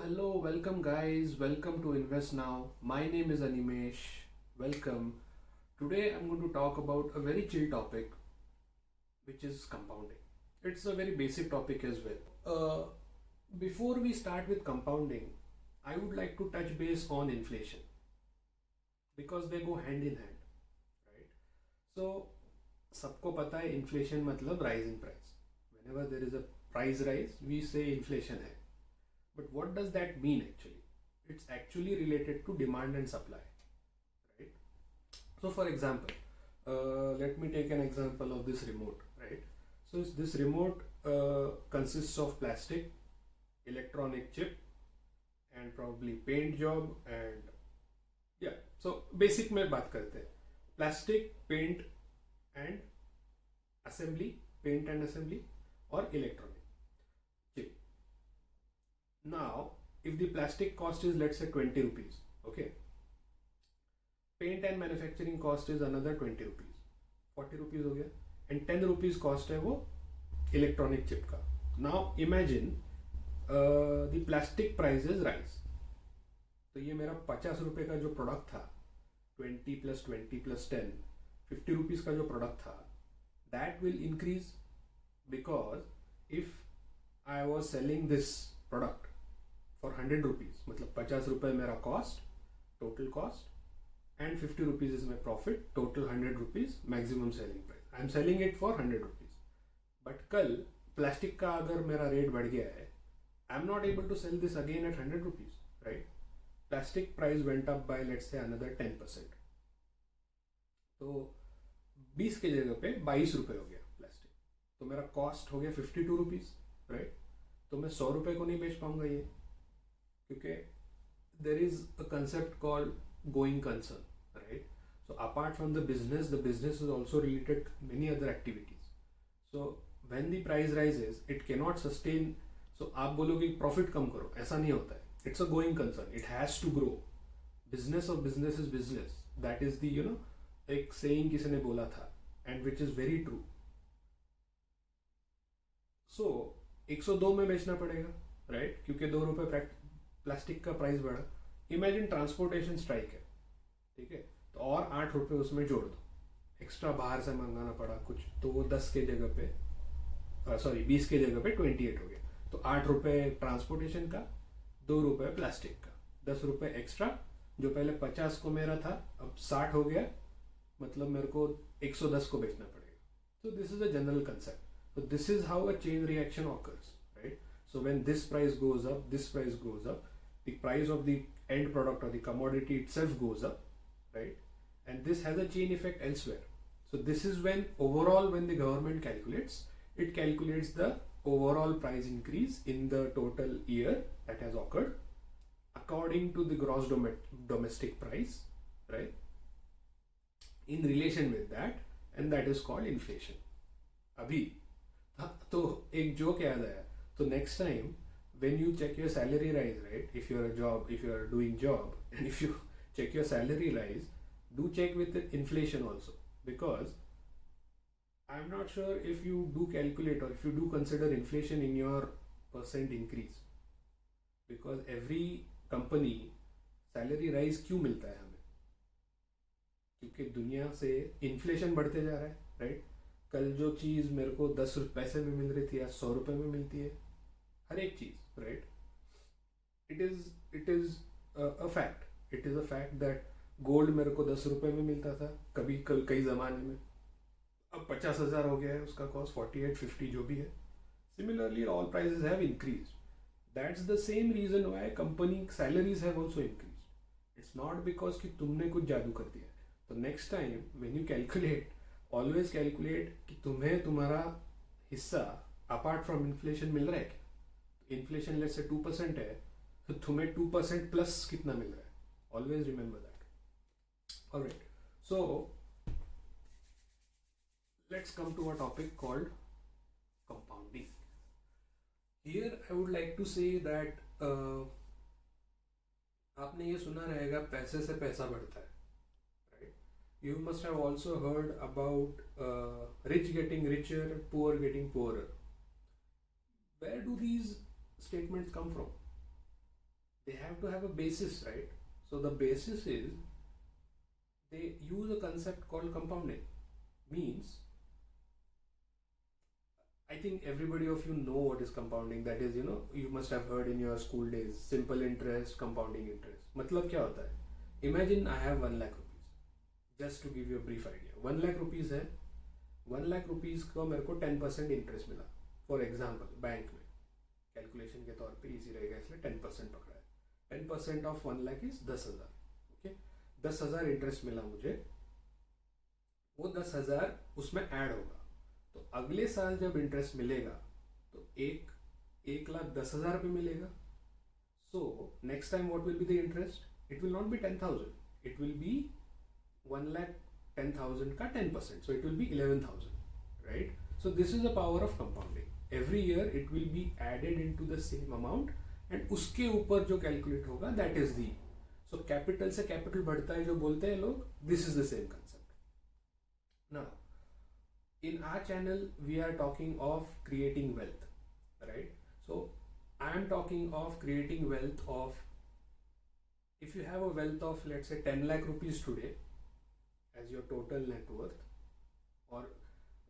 Hello, welcome guys. Welcome to Invest Now. My name is Animesh. Welcome. Today I'm going to talk about a very chill topic, which is compounding. It's a very basic topic as well. Before we start with compounding, I would like to touch base on inflation because they go hand in hand, right? So, सबको पता है inflation मतलब rise in price. Whenever there is a price rise, we say inflation है. But what does that mean actually? It's actually related to demand and supply, right? So, for example, let me take an example of this remote, right? So, this remote consists of plastic, electronic chip, and probably paint job and yeah. So, basic में बात करते हैं. Plastic, paint and assembly, paint and assembly, or electronic chip. Now, if the plastic cost is let's say 20 rupees, okay, paint and manufacturing cost is another 20 rupees, 40 rupees हो गया, and 10 rupees cost है वो electronic chip का. Now imagine the plastic prices rise. तो ये मेरा 50 रुपए का जो प्रोडक्ट था, 20 plus 20 plus 10, 50 rupees का जो प्रोडक्ट था, that will increase because if I was selling this product for 100 rupees, मतलब 50 रुपए मेरा cost, total cost, and 50 rupees is my profit, total 100 rupees maximum selling price. I am selling it for 100 rupees. But कल plastic का अगर मेरा rate बढ़ गया है, I am not able to sell this again at 100 rupees, right? Plastic price went up by let's say another 10%. तो 20 के जगह पे 22 रुपए हो गया प्लास्टिक, तो मेरा कॉस्ट हो गया 52 रुपीज, राइट? तो मैं 100 रुपए को नहीं बेच पाऊंगा ये, क्योंकि there is a concept called going concern, right? So apart from the business is also related many other activities. So when the price rises it cannot sustain. So आप बोलोगे प्रॉफिट कम करो, ऐसा नहीं होता है. It's a going concern, it has to grow. Business of business is business. That is the एक saying किसी ने बोला था, and which is very true. So 102 में बेचना पड़ेगा, राइट? क्योंकि 2 रुपए प्लास्टिक का प्राइस बढ़ा. इमेजिन ट्रांसपोर्टेशन स्ट्राइक है, ठीक है, तो और 8 रुपए उसमें जोड़ दो, एक्स्ट्रा बाहर से मंगाना पड़ा कुछ, तो वो 10 के जगह पे 20 के जगह पे 28 हो गया. तो 8 रुपए ट्रांसपोर्टेशन का, 2 रुपए प्लास्टिक का, 10 रुपए एक्स्ट्रा. जो पहले 50 को मेरा था अब 60 हो गया, मतलब मेरे को 110 को बेचना पड़ेगा. So this is a general concept. So this is how a chain reaction occurs, right? So when this price goes up, this price goes up, the price of the end product or the commodity itself goes up, right? And this has a chain effect elsewhere. So this is when overall, when the government calculates, it calculates the overall price increase in the total year that has occurred according to the gross domestic price, right? In relation with that, and that is called inflation. अभी तो एक joke याद आया. तो next time when you check your salary rise, right, if you are doing job, and if you check your salary rise, do check with the inflation also, because I'm not sure if you do calculate or if you do consider inflation in your percent increase, because every company salary rise क्यों मिलता है हमें? क्योंकि दुनिया से inflation बढ़ते जा रहा है, राइट? कल जो चीज़ मेरे को 10 पैसे में मिल रही थी आज 100 रुपए में मिलती है, हर एक चीज़, right? It is a fact. It is a fact that gold मेरे को 10 रुपए में मिलता था कभी कई ज़माने में, अब 50,000 हो गया है उसका कॉस्ट, 48, 50 जो भी है. Similarly all prices have increase. That's the same reason why company salaries have also increase. It's not because कि तुमने कुछ जादू कर दिया. तो next time when you calculate, always calculate कि तुम्हें तुम्हारा हिस्सा अपार्ट फ्रॉम इन्फ्लेशन मिल रहा है क्या. इन्फ्लेशन लेट्स से 2% है, तो तुम्हें 2% प्लस कितना मिल रहा है. Always remember that. Alright, so let's come to a topic called compounding. Here I would like to say that आपने ये सुना रहेगा पैसे से पैसा बढ़ता है, right? You must have also heard about rich getting richer, poor getting poorer. Where do these statements come from? they have to have a basis, right? So the basis is they use a concept called compounding. Means I think everybody of you know what is compounding. That is, you must have heard in your school days, simple interest, compounding interest. मतलब क्या होता है? Imagine I have 1 lakh rupees. Just to give you a brief idea, 1 lakh rupees है. 1 lakh rupees को मेरे को 10% interest मिला. For example bank में कैलकुलेशन के तौर पे इजी रहेगा इसलिए 10% पकड़ा है. 10% of 1 lakh is 10,000. Okay, 10,000 interest मिला मुझे. वो 10,000 उसमें ऐड होगा. तो अगले साल जब इंटरेस्ट मिलेगा तो 1,10,000 पे मिलेगा. So next time what will be the interest? It will not be 10,000, it will be 1,10,000 का 10%. So it will be 11,000, right? So this is the power of compounding. Every year it will be added into the same amount and उसके ऊपर जो calculate होगा that is the. So capital से capital बढ़ता है जो बोलते हैं लोग, this is the same concept. Now in our channel we are talking of creating wealth, right? So I am talking of creating wealth of, if you have a wealth of let's say 10 lakh rupees today as your total net worth, or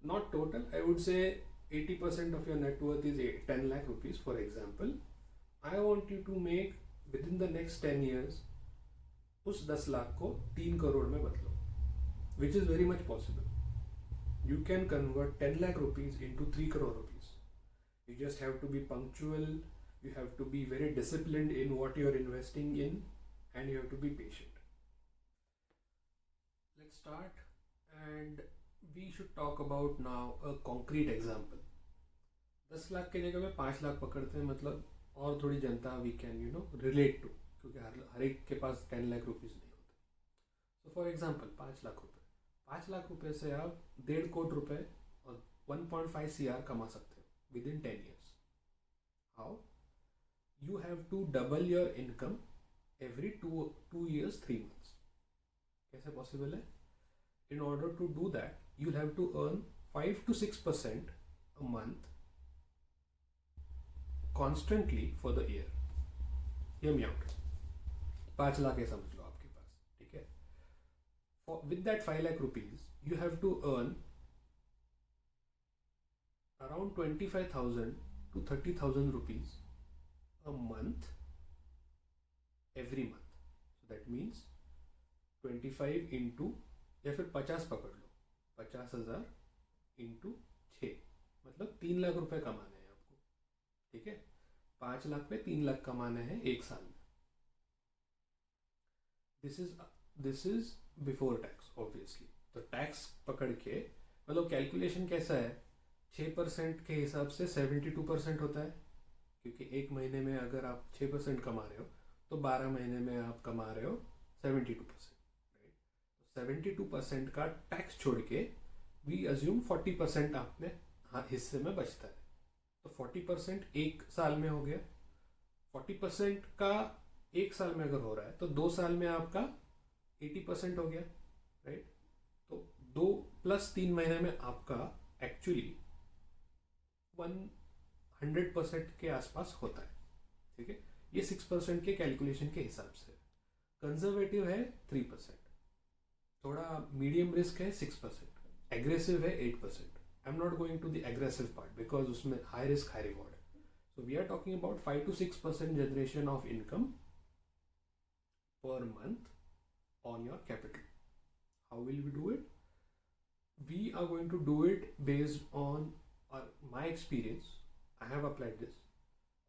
not total, I would say 80% of your net worth is 10 lakh rupees for example. I want you to make within the next 10 years उस 10 लाख को 3 करोड़ में बदलो, which is very much possible. You can convert 10 lakh rupees into 3 crore rupees. You just have to be punctual, you have to be very disciplined in what you're investing in, and you have to be patient. Let's start, and we should talk about now a concrete example. 10 lakh के जगह में 5 लाख पकड़ते हैं, मतलब और थोड़ी जनता we can relate to, क्योंकि हर एक के पास 10 लाख रुपीज़ नहीं होते. So for example 5 लाख रुपए, 5 लाख रुपए से आप 1.5 करोड़ रुपए और 1.5 CR कमा सकते हो with in 10 years. How? You have to double your income every 2 years 3 months. कैसे पॉसिबल है? In order to do that, you'll have to earn 5 to 6% a month constantly for the year. Hear me out. 5 lakh है समझ लो आपके पास, ठीक है? With that 5 lakh rupees, you have to earn around 25,000 to 30,000 rupees a month every month. So that means 25 into, या फिर 50 पकड़ लो, 50,000 into 6, मतलब 3 लाख रुपए कमाने हैं आपको, ठीक है? 5 लाख पे 3 लाख कमाने हैं एक साल में. This is before tax obviously. तो टैक्स पकड़ के मतलब कैलकुलेशन कैसा है? 6% के हिसाब से 72% होता है, क्योंकि एक महीने में अगर आप 6% कमा रहे हो तो 12 महीने में आप कमा रहे हो 72%. 72% का टैक्स छोड़ के वी अज्यूम 40% आपने हिस्से में बचता है. तो 40% एक साल में हो गया. 40% का एक साल में अगर हो रहा है तो 2 साल में आपका 80% हो गया, राइट? तो 2 + 3 महीने में आपका एक्चुअली 100% के आसपास होता है, ठीक है? ये 6% के कैलकुलेशन के हिसाब से. कंजर्वेटिव है 3%, थोड़ा मीडियम रिस्क है 6%, एग्रेसिव है 8%. I am not going to the aggressive part because उसमें हाई रिस्क हाई रिवॉर्ड है. So we are talking about 5 to 6% generation of income per month on your capital. How will we do it? We are going to do it based on my experience. I have applied this.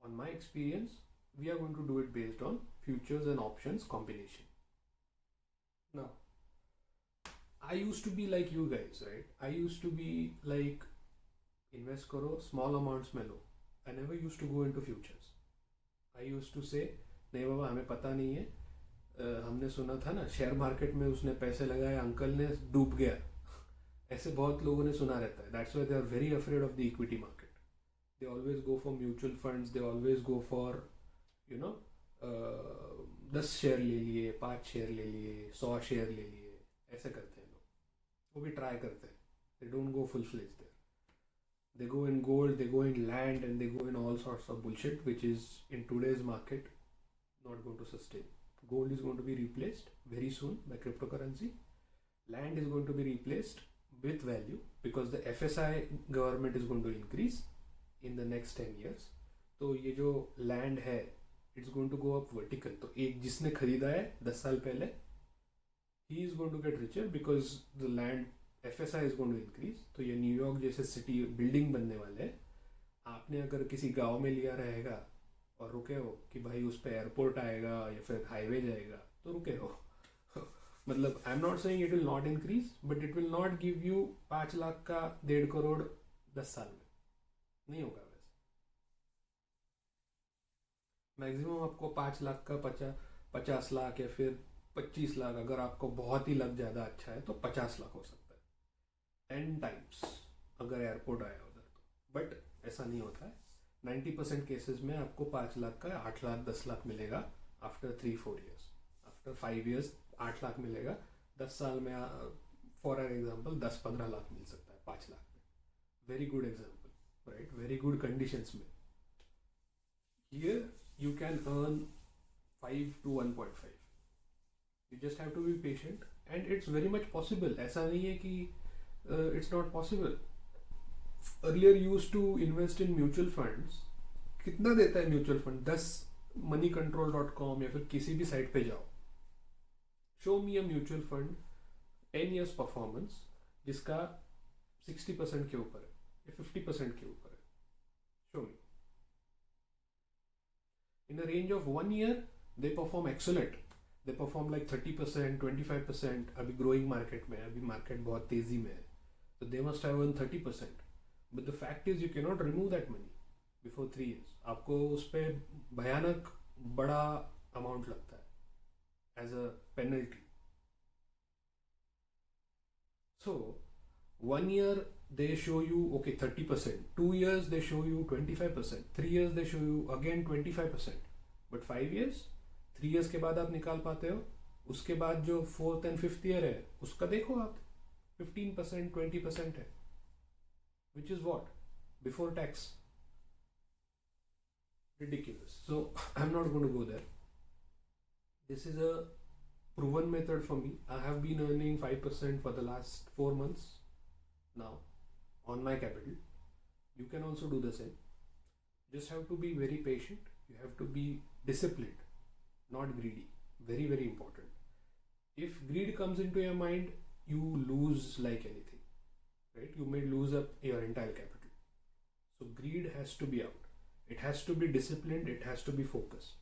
On my experience, we are going to do it based on futures and options combination. Now, I used to be like you guys, right? I used to be like, invest करो, small amounts में लो. I never used to go into futures. I used to say, नहीं बाबा हमें पता नहीं है. हमने सुना था ना शेयर मार्केट में उसने पैसे लगाए, अंकल ने डूब गया. ऐसे बहुत लोगों ने सुना रहता है. That's why they are very afraid of the equity market. They always go for mutual funds, they always go for 10 share ले लिए, 5 शेयर ले लिए, 100 शेयर ले लिए. ऐसे करते हैं लोग. वो भी ट्राई करते हैं. They don't go full fledge there. They go in gold, they go in land, and they go in all sorts of bullshit, which is in today's market not going to sustain. Gold is going to be replaced very soon by cryptocurrency. Land is going to be replaced with value because the FSI government is going to increase in the next 10 years. तो ये जो land है it's going to go up vertical. तो एक जिसने खरीदा है 10 साल पहले he is going to get richer because the land FSI is going to increase. तो ये न्यूयॉर्क जैसे सिटी बिल्डिंग बनने वाले हैं. आपने अगर किसी गांव में लिया रहेगा और रुके हो कि भाई उस पर एयरपोर्ट आएगा या फिर हाईवे जाएगा तो रुके हो. मतलब आई am not saying it will not increase but it will not give you 5 lakh का 1.5 करोड़ 10 साल में. नहीं होगा वैसे. मैक्सिमम आपको 5 लाख का 50 लाख या फिर 25 लाख, अगर आपको बहुत ही लक ज़्यादा अच्छा है तो 50 लाख हो सकता है 10 टाइम्स अगर एयरपोर्ट आया उधर तो. बट ऐसा नहीं होता है. 90% केसेस में आपको 5 लाख का 8 लाख 10 लाख मिलेगा after 3-4 years. After 5 years 8 lakh मिलेगा. 10 साल में फॉर एग्जाम्पल 10-15 लाख मिल सकता है 5 लाख में. Very good example, right. Very good conditions में. Here you can earn 5 to 1.5. You just have to be patient and it's very much possible. ऐसा नहीं है कि it's not possible. Earlier used to invest in mutual funds. कितना देता है mutual fund? 10 moneycontrol.com या फिर किसी भी साइट पे जाओ, show me a mutual fund 10 years performance जिसका 60% के ऊपर है या 50% के ऊपर है. show me. In a range of 1 year, they perform excellent. They perform like 30%, 25%. अभी growing market में, अभी market बहुत तेजी में है. So they must have earned 30%. But the fact is, you cannot remove that money before 3 years. आपको उस पे भयानक बड़ा amount लगता है as a penalty. So 1 year they show you okay 30%, 2 years they show you 25%, 3 years they show you again 25%, but 5 years, 3 years के बाद आप निकाल पाते हो. उसके बाद जो 4th and 5th year है उसका देखो आप 15%, 20% है, which is what before tax. Ridiculous. So I'm not going to go there. This is a proven method for me. I have been earning 5% for the last 4 months now on my capital. You can also do the same. Just have to be very patient. You have to be disciplined, not greedy. Very, very important. If greed comes into your mind, you lose like anything, right? You may lose up your entire capital. So greed has to be out. It has to be disciplined. It has to be focused.